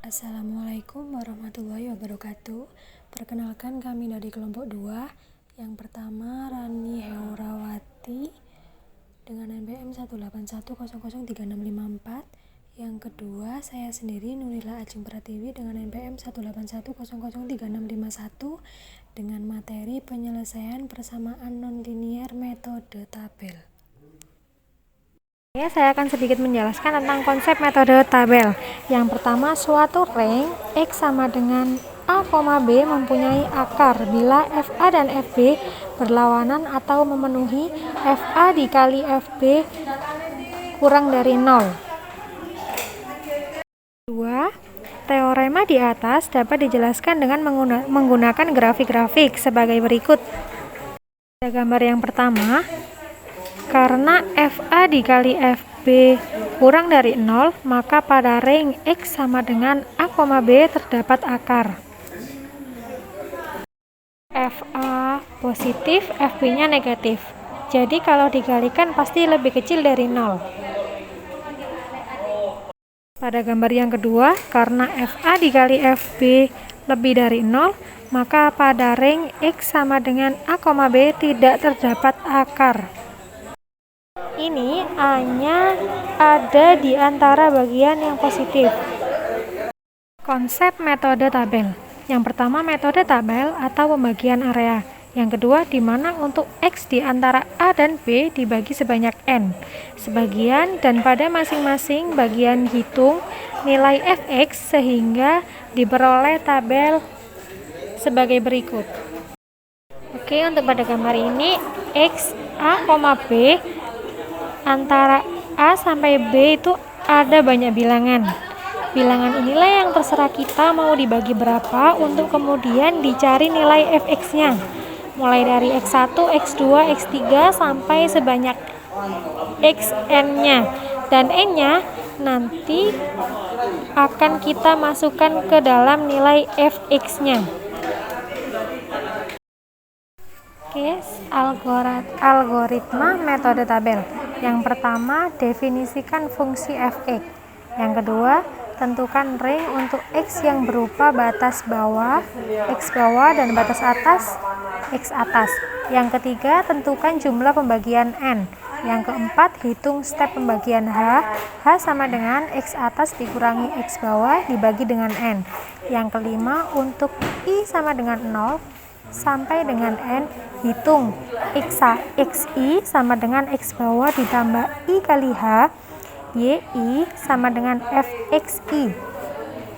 Assalamualaikum warahmatullahi wabarakatuh. Perkenalkan, kami dari kelompok 2. Yang pertama, Rani Heurawati dengan NPM 181003654. Yang kedua, saya sendiri Nurila Ajeng Pratiwi dengan NPM 181003651 dengan materi penyelesaian persamaan nonlinier metode tabel. Saya akan sedikit menjelaskan tentang konsep metode tabel. Yang pertama, suatu range X sama dengan A, B mempunyai akar bila FA dan FB berlawanan atau memenuhi FA dikali FB kurang dari 0. 2. Teorema di atas dapat dijelaskan dengan menggunakan grafik-grafik sebagai berikut. Pada gambar yang pertama, karena FA dikali FB kurang dari 0, maka pada range X sama dengan A, B terdapat akar. FA positif, FB-nya negatif. Jadi kalau dikalikan pasti lebih kecil dari 0. Pada gambar yang kedua, karena FA dikali FB lebih dari 0, maka pada range X sama dengan A, B tidak terdapat akar. Ini A-nya ada di antara bagian yang positif. Konsep metode tabel. Yang pertama, metode tabel atau pembagian area. Yang kedua, di mana untuk X di antara A dan B dibagi sebanyak N sebagian, dan pada masing-masing bagian hitung nilai Fx sehingga diperoleh tabel sebagai berikut. Oke, untuk pada gambar ini X, A, B antara A sampai B itu ada banyak bilangan. Bilangan inilah yang terserah kita mau dibagi berapa untuk kemudian dicari nilai Fx-nya. Mulai dari X1, X2, X3 sampai sebanyak Xn-nya. Dan N-nya nanti akan kita masukkan ke dalam nilai Fx-nya. Oke, algoritma metode tabel. Yang pertama, definisikan fungsi Fx. Yang kedua, tentukan range untuk X yang berupa batas bawah, X bawah, dan batas atas, X atas. Yang ketiga, tentukan jumlah pembagian N. Yang keempat, hitung step pembagian H. H sama dengan X atas dikurangi X bawah dibagi dengan N. Yang kelima, untuk I sama dengan 0 sampai dengan N, hitung XI sama dengan X bawah ditambah I kali H, YI sama dengan Fxi.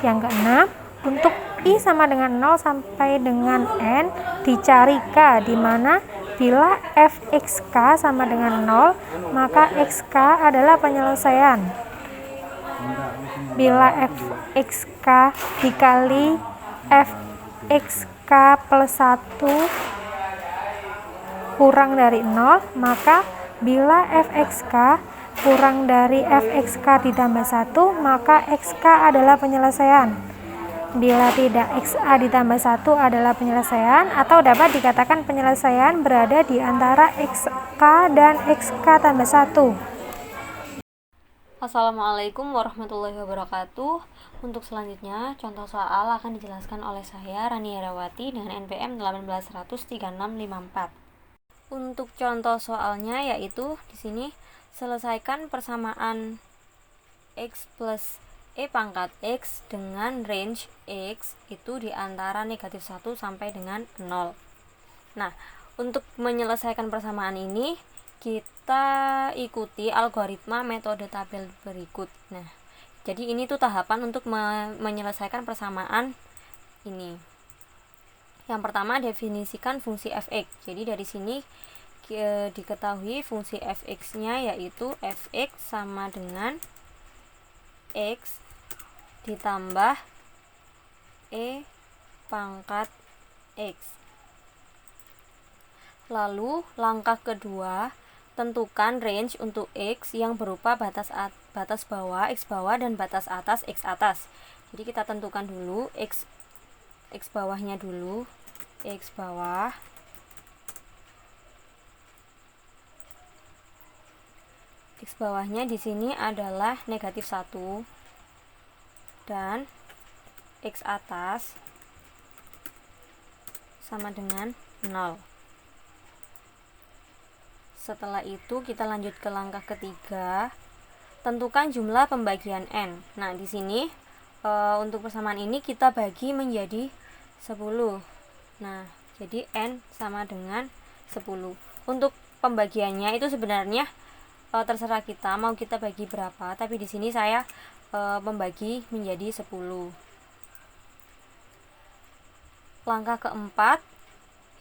Yang keenam, untuk I sama dengan 0 sampai dengan N dicari K, di mana bila Fxk sama dengan 0, maka Xk adalah penyelesaian. Bila Fxk dikali Fxk plus 1 kurang dari 0, maka bila Fxk kurang dari Fxk ditambah 1, maka Xk adalah penyelesaian. Bila tidak, Xa ditambah 1 adalah penyelesaian, atau dapat dikatakan penyelesaian berada di antara Xk dan Xk tambah 1. Assalamualaikum warahmatullahi wabarakatuh. Untuk selanjutnya, contoh soal akan dijelaskan oleh saya, Rani Heurawati, dengan NPM 181003654. Untuk contoh soalnya yaitu di sini selesaikan persamaan X plus E pangkat X dengan range X itu di antara negatif 1 sampai dengan 0. Nah, untuk menyelesaikan persamaan ini kita ikuti algoritma metode tabel berikut. Nah, jadi ini tuh tahapan untuk menyelesaikan persamaan ini. Yang pertama, definisikan fungsi Fx. Jadi dari sini diketahui fungsi Fx-nya yaitu Fx sama dengan X ditambah E pangkat X. Lalu langkah kedua, tentukan range untuk X yang berupa batas bawah, X bawah, dan batas atas, X atas. Jadi kita tentukan dulu X bawahnya dulu. X bawah X bawahnya di sini adalah negatif 1 dan X atas sama dengan 0. Setelah itu kita lanjut ke langkah ketiga, tentukan jumlah pembagian N. Nah, di sini untuk persamaan ini kita bagi menjadi 10. Nah, jadi N sama dengan 10. Untuk pembagiannya itu sebenarnya terserah kita mau kita bagi berapa, tapi di sini saya membagi menjadi 10. Langkah keempat,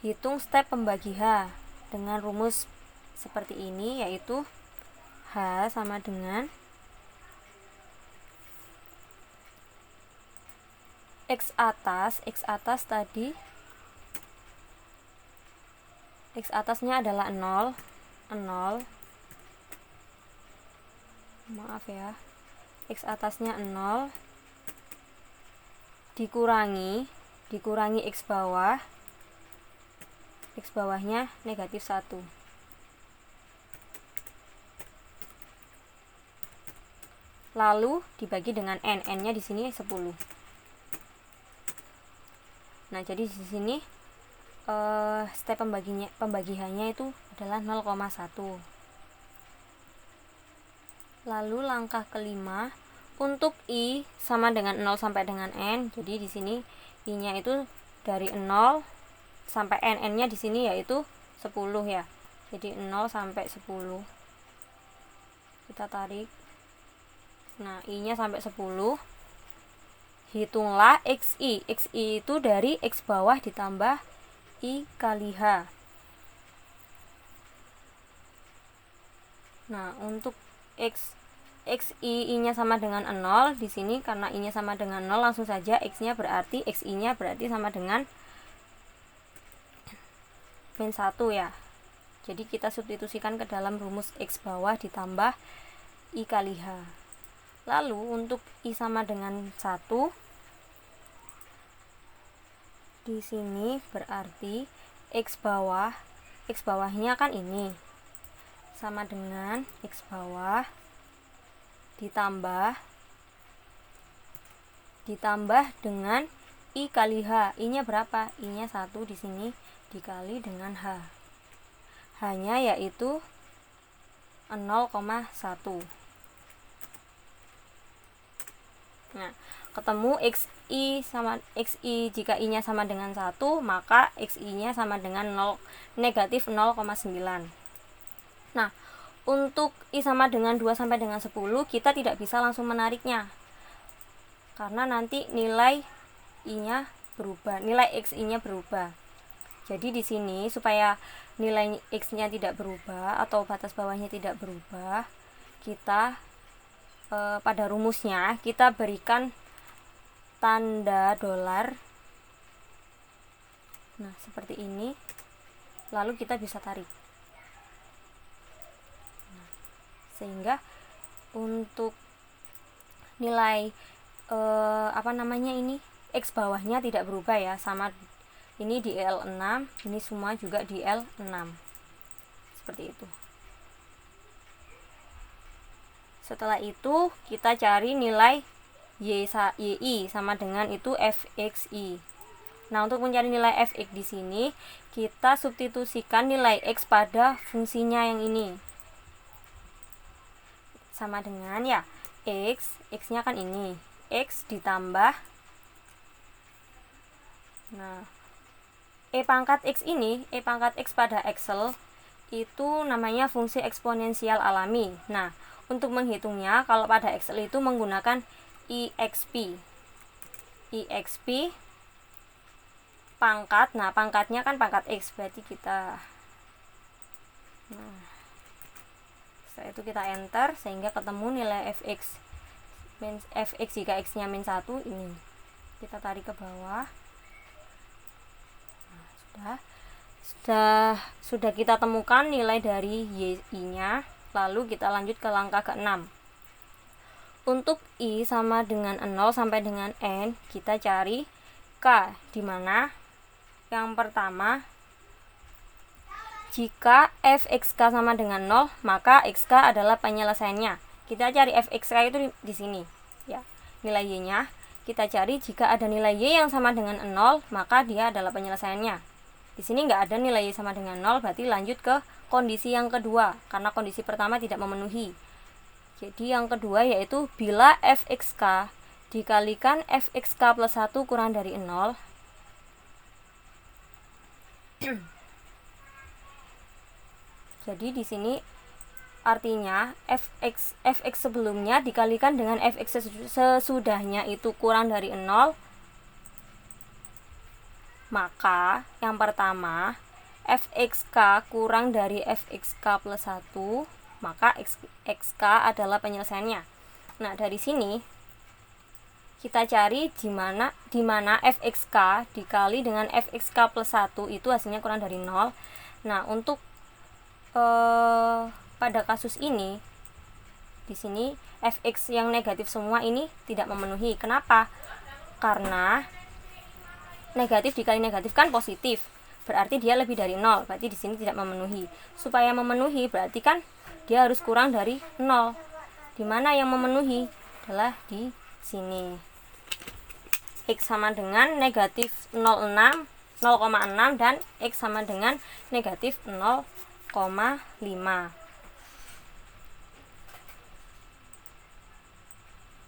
hitung step pembagi H dengan rumus seperti ini, yaitu H sama dengan X tadi, X atasnya adalah 0, maaf ya, X atasnya 0 dikurangi X bawah, X bawahnya negatif 1. Lalu dibagi dengan N, N-nya di sini 10. Nah, jadi di sini step pembagiannya itu adalah 0,1. Lalu langkah kelima, untuk I sama dengan 0 sampai dengan N. Jadi di sini I-nya itu dari 0 sampai N, N-nya di sini yaitu 10 ya. Jadi 0 sampai 10. Kita tarik. Nah, I-nya sampai 10. Hitunglah XI. XI itu dari X bawah ditambah I kali H. Nah, untuk XI, I-nya sama dengan 0. Di sini karena I-nya sama dengan 0, langsung saja XI-nya berarti sama dengan min 1 ya. Jadi kita substitusikan ke dalam rumus X bawah ditambah I kali H. Lalu untuk I sama dengan 1, di sini berarti X bawahnya kan ini, sama dengan X bawah ditambah dengan I kali H. I-nya berapa? I-nya 1 di sini dikali dengan H. H-nya yaitu 0,1. Nah, ketemu XI jika I-nya sama dengan 1, maka XI-nya sama dengan negatif 0,9. Nah, untuk I sama dengan 2 sampai dengan 10, kita tidak bisa langsung menariknya. Karena nanti nilai I-nya berubah, nilai XI-nya berubah. Jadi di sini supaya nilai X-nya tidak berubah atau batas bawahnya tidak berubah, kita pada rumusnya kita berikan tanda dolar. Nah, seperti ini. Lalu kita bisa tarik. Sehingga untuk nilai X bawahnya tidak berubah ya, sama ini di L6, ini semua juga di L6. Seperti itu. Setelah itu kita cari nilai YI sama dengan itu fxi. Nah, untuk mencari nilai fx di sini kita substitusikan nilai X pada fungsinya yang ini. Sama dengan ya X-nya kan ini, X ditambah, nah E pangkat X pada Excel itu namanya fungsi eksponensial alami. Nah, untuk menghitungnya kalau pada Excel itu menggunakan EXP pangkat. Nah, pangkatnya kan pangkat X, berarti kita setelah itu kita enter sehingga ketemu nilai fx jika X-nya min 1 ini. Kita tarik ke bawah. Nah, sudah kita temukan nilai dari YI-nya. Lalu kita lanjut ke langkah ke-6. Untuk I sama dengan 0 sampai dengan N, kita cari K, di mana yang pertama, jika fxk sama dengan 0, maka xk adalah penyelesaiannya. Kita cari fxk itu di sini ya. Nilai y-nya kita cari jika ada nilai Y yang sama dengan 0, maka dia adalah penyelesaiannya. Di sini nggak ada nilai Y sama dengan 0, berarti lanjut ke kondisi yang kedua, karena kondisi pertama tidak memenuhi. Jadi yang kedua yaitu bila fxk dikalikan fxk plus 1 kurang dari 0, jadi di sini artinya fx sebelumnya dikalikan dengan fx sesudahnya itu kurang dari 0, maka yang pertama fxk kurang dari fxk plus 1, maka xk adalah penyelesaiannya. Nah, dari sini kita cari di mana fxk dikali dengan fxk plus 1 itu hasilnya kurang dari 0. Nah, untuk pada kasus ini di sini fx yang negatif semua ini tidak memenuhi. Kenapa? Karena negatif dikali negatif kan positif, berarti dia lebih dari 0, berarti di sini tidak memenuhi. Supaya memenuhi berarti kan dia harus kurang dari 0. Di mana yang memenuhi adalah di sini. X sama dengan negatif 0,6 dan X sama dengan negatif 0,5.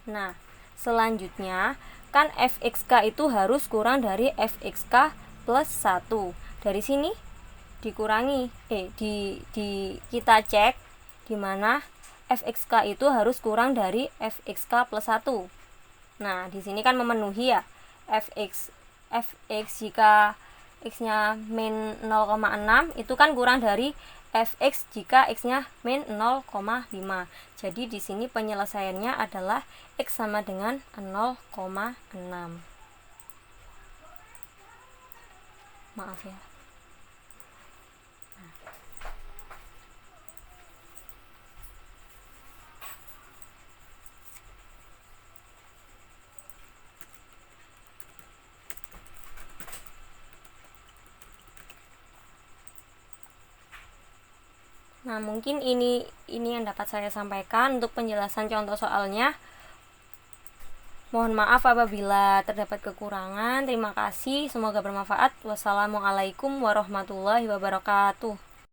Nah, selanjutnya kan fxk itu harus kurang dari fxk plus 1. Dari sini dikurangi kita cek di mana fxk itu harus kurang dari fxk plus 1. Nah, di sini kan memenuhi ya. fx jika x-nya min 0,6 itu kan kurang dari fx jika x-nya min 0,5. Jadi di sini penyelesaiannya adalah x sama dengan 0,6. Maaf ya. Nah, mungkin ini yang dapat saya sampaikan untuk penjelasan contoh soalnya. Mohon maaf apabila terdapat kekurangan. Terima kasih, semoga bermanfaat. Wassalamualaikum warahmatullahi wabarakatuh.